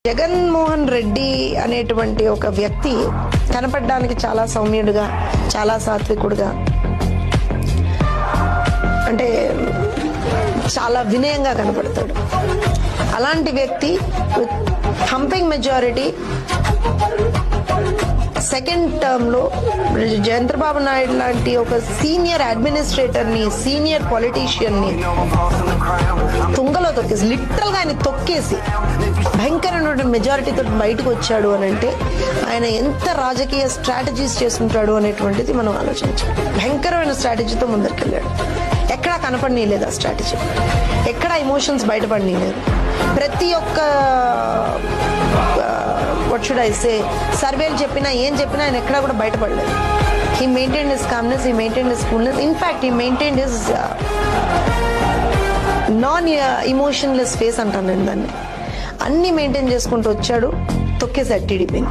జగన్మోహన్ రెడ్డి అనేటువంటి ఒక వ్యక్తి కనపడడానికి చాలా సౌమ్యుడుగా, చాలా సాత్వికుడుగా, అంటే చాలా వినయంగా కనపడతాడు. అలాంటి వ్యక్తి థంపింగ్ మెజారిటీ సెకండ్ టర్మ్ లో చంద్రబాబు నాయుడు లాంటి ఒక సీనియర్ అడ్మినిస్ట్రేటర్ ని, సీనియర్ పొలిటీషియన్ ని తుంగలో తొక్కేసి, లిటరల్ గా ఆయన తొక్కేసి భయంకరమైన మెజారిటీతో బయటకు వచ్చాడు అని అంటే ఆయన ఎంత రాజకీయ స్ట్రాటజీస్ చేసుకుంటాడు అనేటువంటిది మనం ఆలోచించాలి. భయంకరమైన స్ట్రాటజీతో ముందరికెళ్ళాడు. ఎక్కడా కనపడనీయలేదు ఆ స్ట్రాటజీ, ఎక్కడా ఎమోషన్స్ బయటపడనీయలేదు. ప్రతి ఒక్క వాట్ షుడ్ ఐ సే సర్వేలు చెప్పినా ఏం చెప్పినా ఆయన ఎక్కడా కూడా బయటపడలేదు. He maintained his calmness, he maintained his coolness. In fact he maintained his non emotionless face అంటాను నేను దాన్ని. అన్ని మెయింటైన్ చేసుకుంటూ వచ్చాడు, తొక్కేసాడు టీడీపీని.